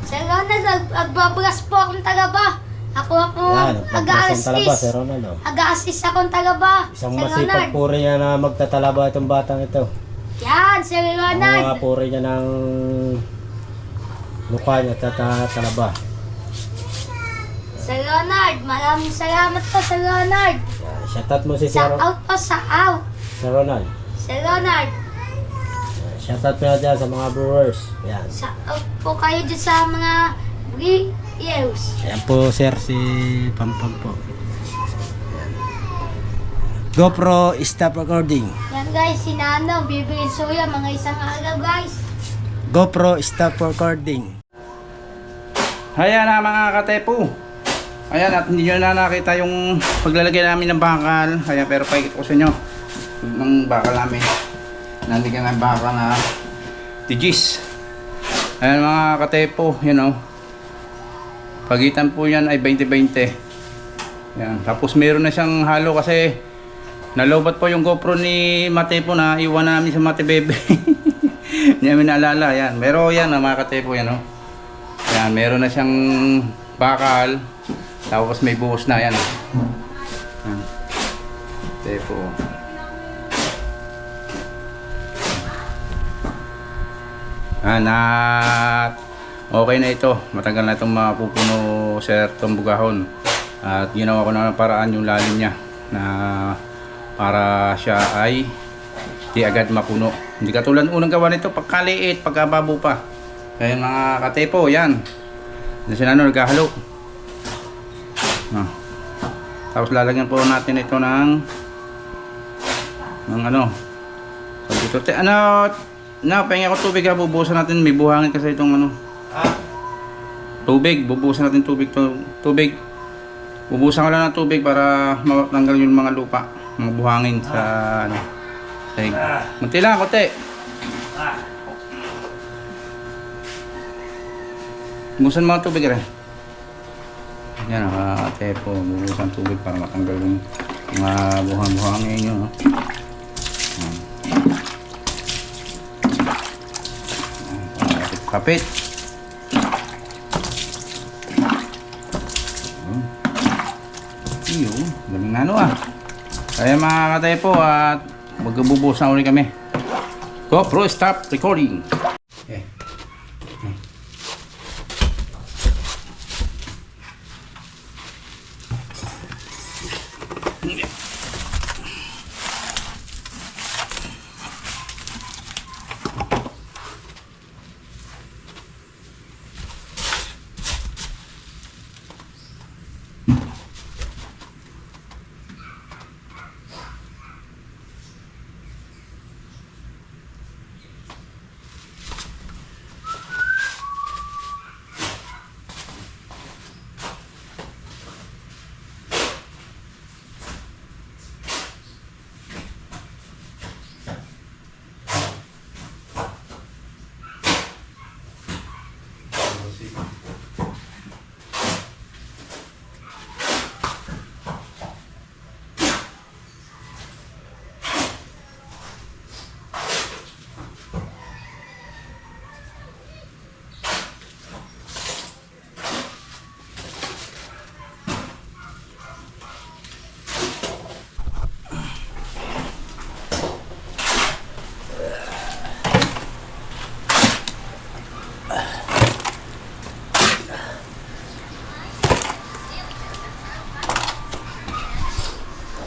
Sir Ronald, nagbabras po akong tagaba. Ako Yan, pagpasan talaba, mag-a-assist. Sir Ronald. Oh. Mag-a-assist akong tagaba. Isang Sir masipag Ronald. puri niya na magtatalaba itong batang ito. Yan, Sir Ang mga Ronald. puri niya ng mukha niya talaba. Sir Ronald, maraming salamat po, Sir Ronald. Yan, shoutout mo si Sa Sir, out po, sa out. Sir Ronald. Sir Ronald, Yan, shoutout mo na dyan sa mga brewers. Yan. sa out po kayo dyan sa mga years. Yan po, Sir, si Pampam po. Yan. GoPro, stop recording. Yan guys, si Nano, bibigyan suya mga isang araw guys. GoPro, stop recording. Ayan na mga katepo. Ayan, at hindi nyo na nakita yung paglalagay namin ng bakal. Ayan, pero paikot ko sa inyo ng bakal namin. Nandikyan ng bakal na tigis. Ayan mga katepo, you know. Pagitan po yan ay 20-20. Ayan, tapos meron na siyang halo kasi nalobat po yung GoPro ni Matepo na iwan namin sa Mate Bebe. Hindi namin naalala. Ayan, pero yan mga katepo, yan o. Ayan, meron na siyang bakal. Tapos may buhos na, yan. Ayan. Tepo. Ayan, at okay na ito. Matagal na itong mapupuno, Sir Tom Bugahon. At ginawa ko na ng paraan yung lalim niya na para siya ay di agad mapuno. Hindi katulad unang gawa nito, pagkaliit, pagkababo pa. Kaya mga katepo, yan. Yan sila naghahalo. Tapos lalagyan po natin ito ng ano. So dito, pahinga ko tubig ha, bubuhusan natin. May buhangin kasi itong ano. Tubig, bubuhusan natin tubig. Bubuhusan ko lang ng tubig para matanggal yung mga lupa. mga buhangin sa ano. Sa munti lang, konti. Busan mga tubig rin. Yan, tepo. Bubusan tubig para matanggal yung mga buhang-buhangin nyo. No? Kapit. Iyo, galing na ano ah. Kaya mga katepo at magbubuhos na ulit kami. GoPro, stop recording. Okay.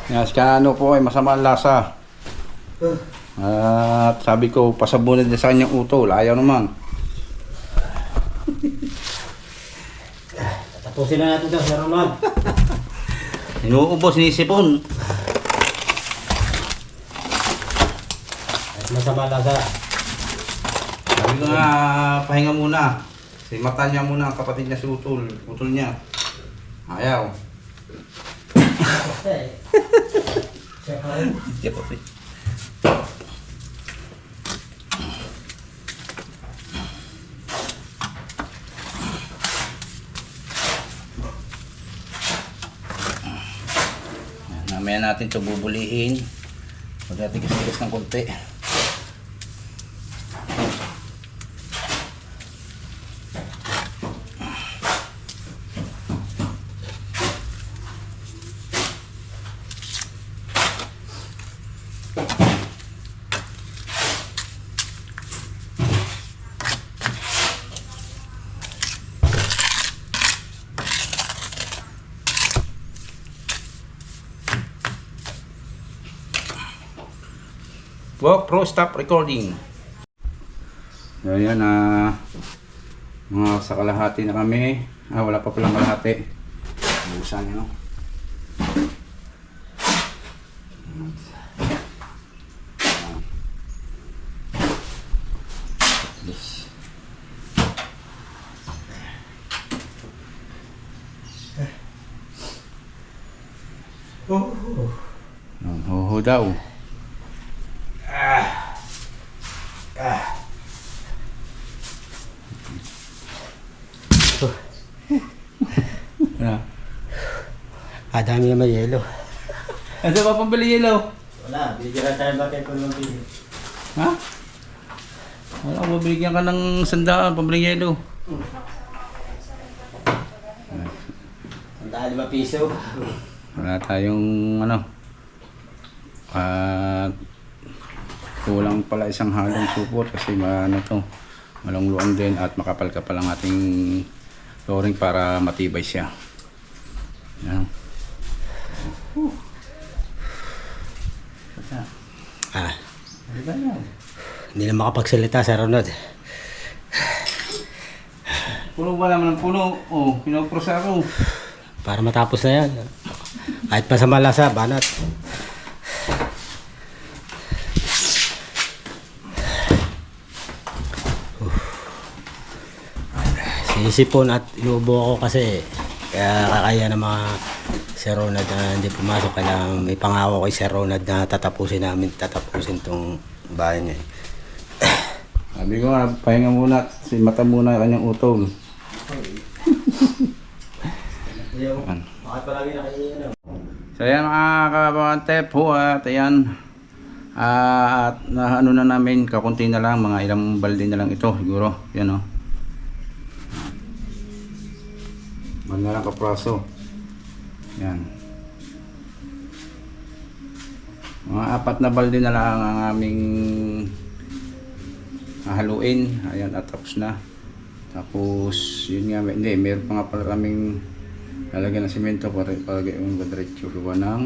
Yes, kano po ay masama ang lasa. At sabi ko, pasabunin din sa kanyang utol. Ayaw naman. Tapusin na natin ito, Sir Ronald. Inuubos, sinisipon. At masama lasa. Sabi ko nga, pahinga muna. Si mata niya muna, ang kapatid niya si utol. Utol niya. Ayaw. Siya po, mamaya natin ito bubulihin. Huwag natin tigas ng konti. GoPro, stop recording. So yan, mga sa kalahati na kami. Wala pa palang kalahati. Busan nyo. Hoho daw. Dami naman yelo. Ano ba pambili yelo? Wala, bigyan tayo bakit kung mabili. Ha? Wala, mabigyan ka ng 100 pambili yelo. 105 piso. Wala tayong ano. Kulang pala isang halong supot kasi ano to, malungluan din at makapal-kapal ang ating flooring para matibay siya. Yan. Diba yan? Hindi na makapagsalita, Sir Ronald. Puno ba naman ng puno? Oh, pinagprosa ako. Para matapos na yan. Kahit masama lasa, banat. Sinisipon at inuubo ako kasi kaya kakaya ng mga Sir Ronald hindi pumasok. Kailangan may pangako kay Sir Ronald na tatapusin tong bahay niya. Sabi ko nga, pahinga muna. Si mata muna kanyang utol. Ayan. Bakit palagi nakikita? So ayan mga kababante po at ayan. At ano na namin, kakunti na lang, mga ilang balde na lang ito siguro. Yan o. Man na lang kapraso. Yan. Mga 4 na balde na lang ang aming haluin. Ayan, at tapos na. Tapos yun nga, hindi, meron pa nga pala kaming lalagyan ng simento para yung diretso gawa ng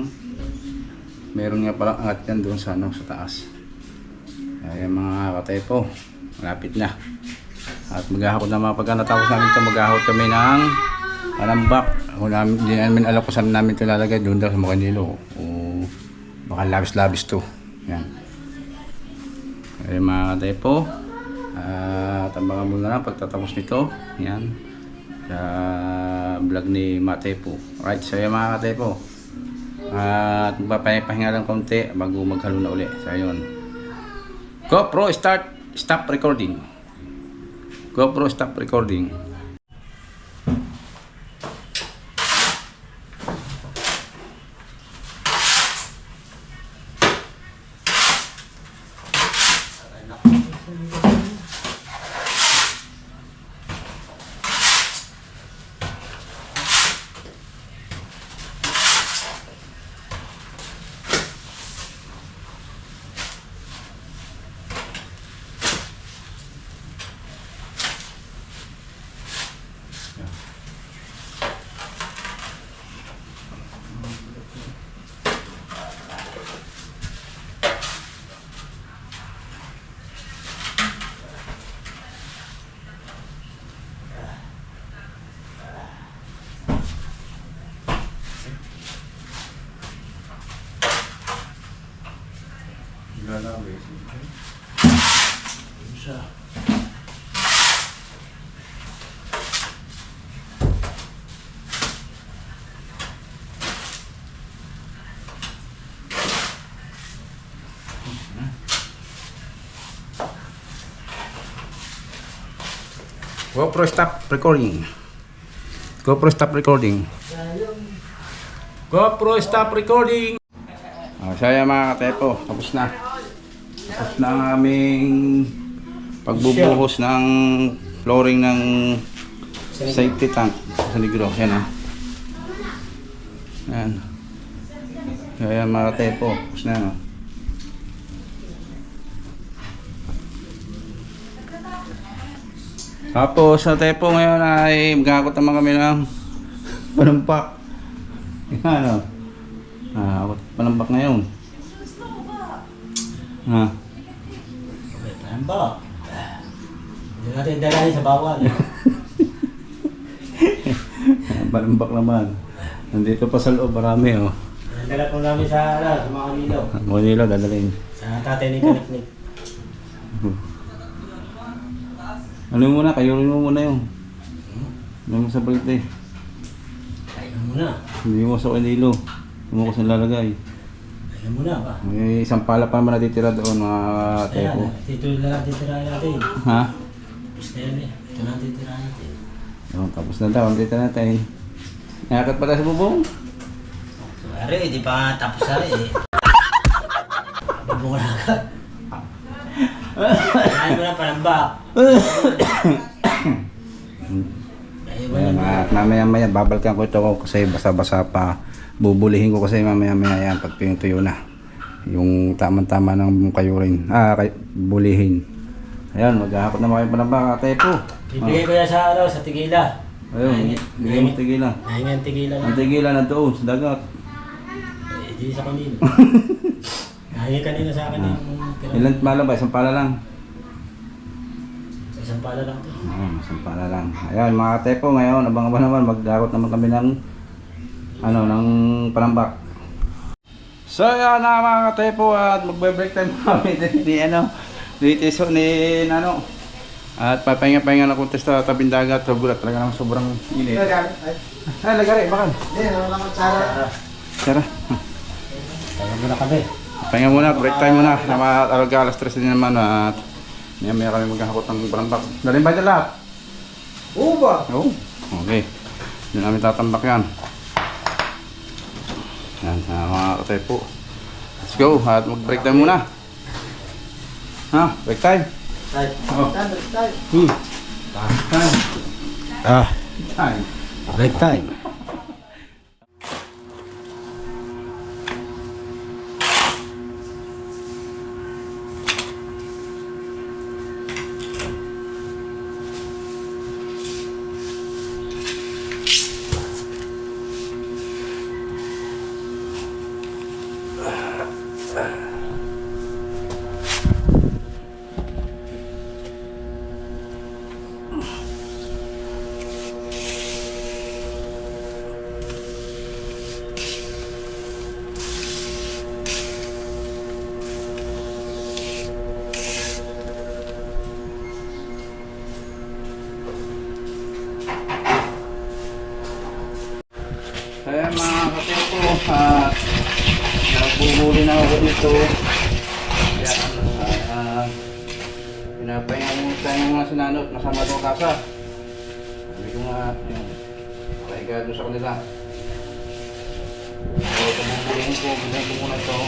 meron nga palang angat yan doon sa, sa taas. Ayan mga katepo, malapit na. At maghahakot na mga pagka natapos namin ito, maghahakot kami ng palambak. Hindi namin alam kung saan namin ito lalagay, doon daw sa Makanilo o baka labis-labis to. Yan. Ayan mga katepo, tambangan muna lang pagtatapos nito. Yan, sa vlog ni Matepo. Alright, so yan mga katepo, at magpapahinga lang konti bago maghalo na uli. So yun, GoPro stop recording. GoPro stop recording. GoPro stop recording. GoPro stop recording. GoPro stop recording. Saya mga katepo, tapos na. Tapos na ang aming pagbubuhos ng flooring ng safety tank sa Negro. Yan ah. Yan. Ayan mga katepo, tapos na. No? Tapos sa tepo ngayon ay magkakot naman kami ng panampak. Ano? Panampak ngayon. Ha? Panambak. Hindi natin dalahin sa bawal. Panambak naman. Nandito pa sa loob, marami oh. Dala po namin sa mga nilaw. Mga nilaw dadalhin. Sa tatay ni Kaniknik. Ano muna, kayurin mo muna yung. Ano mo sa balite. Kaya muna. Hindi mo sa kanilo. Hindi mo ko saan lalagay. Kaya muna ba? May isang pala pa naman natitira doon mga tepo. Dito na titirahin natin. Ha? Tapos na yan eh. Ito na titirahin natin. Tapos na daw, dito natin. Nakakot pa tayo sa bubong? Ari, di pa tapos ari eh. Bubong na agad. Kaya mo na panambak. Ayan, at mamaya-maya babalikan ko ito kasi basa-basa pa. Bubulihin ko kasi mamaya-maya yan pag tuyo na. Yung tamang-tama ng kayurin. Bulihin. Ayan, maghahakot na mga panambak ate po. Bibigay ko yan sa sa Tigila. Ayun, bigyan mo tigilan. Nahingan Tigila Ang tigilan na doon sa dagat. Di sa kanino. Nahingan kanina sa akin yung Ilan pala ba? Isang pala lang. isang pala lang to. Isang pala lang. Ayan mga tepo, ngayon abang-abang naman maghakot naman kami ng ng panambak. So yan na mga tepo at magbe-break time kami ni At papahinga-pahinga na kontes sa tabing dagat. Sobrang talaga naman sobrang init. Ay, lagari, bakal. Hindi, wala kang tsara. Tara. Tayo muna kami. Pahinga muna, break time muna. Alaga alas 3 din naman at maya kami maghahakot ng balambak. Galing ba dyan lahat? Oo ba? Oo. Okay. Doon namin tatambak yan. Yan, mga katepo. Let's go. At mag-break time muna. Ha? Break time? Tay. Oh. Tay. Time. Time. Break time. Kaya mga katepo, nagbubuli na ako dito. Kaya pinapahinga mo tayo ng mga sinanot, masama daw kasa. Sabi ko nga, pahiga doon sa kanila. So ito bubulin ko, bilhin ko muna ito.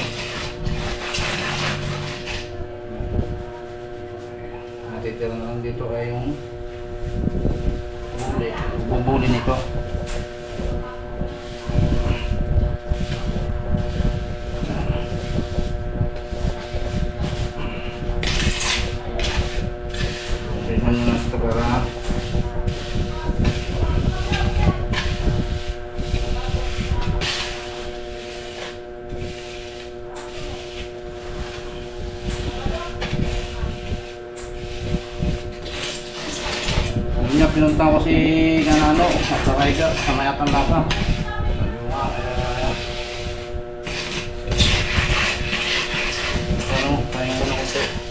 Natitira na lang dito ay yung bubuli nito. Niya pinunta ko si Ganano at sa Riga sa Mayatang Lasa. Sabi ko nga, kaya ko na kunti.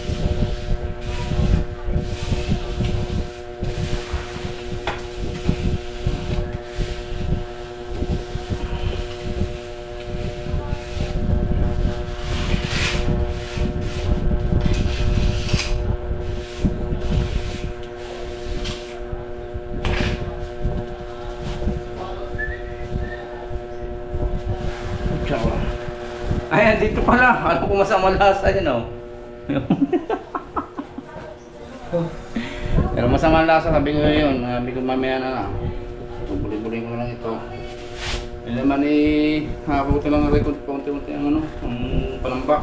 Ayan, dito pala. Alam ko masama lasa yun, oh. Pero masama lasa, sabi ko yun. Sabi ko mamaya na lang. Buli-buli ko lang ito. Yan naman hakabuti lang ang record pa unti-unti ang ang palambak.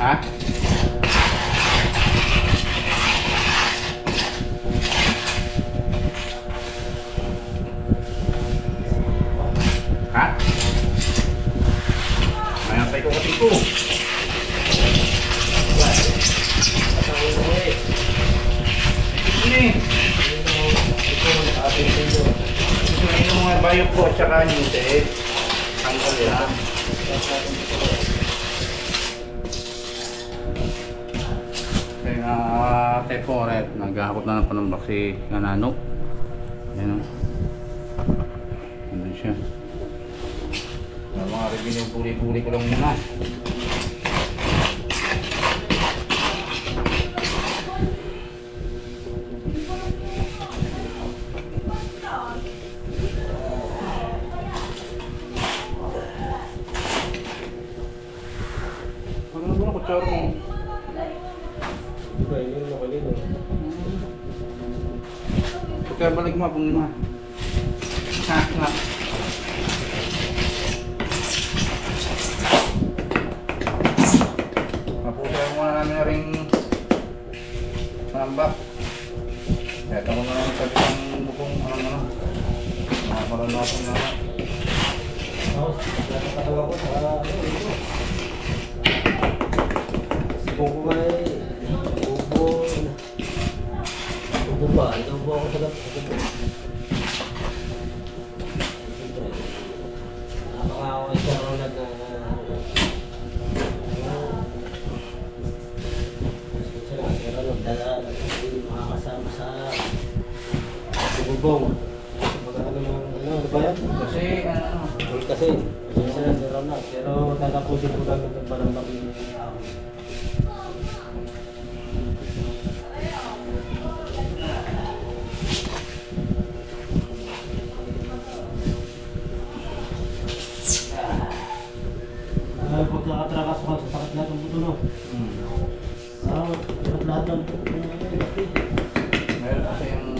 Ha? Ha? May antay ko kasi ko. Ini. Ito yung mga bayok ko at saka yung te. Tanggal yan. Kaya tepo red, naghahakot na ng panambak si Ganano. Ayan o. Nandun siya. Mga review yung puli-puli ko lang muna. Ano na ba na kutsara mo? Kaya balik mo abang lima. Ha, ha. Mapusaya muna namin na ring panambak. Kaya ito muna namin sabi ng bukong ano. Para natin na. Katawa ko sa bubo ba bubo bubo ba? Ito po ako sa gabi. Nakakaway sa Ronald na dala makakasama sa bubong. Ano ba yan? Kasi ano, Kasi sila si Ronald. Pero tatapusin ko lang ng barang tao. Pagkakatrakas ko sa sakit lahat ng buto, no? Lahat ng buto. meron kasi yung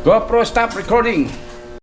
GoPro stop recording.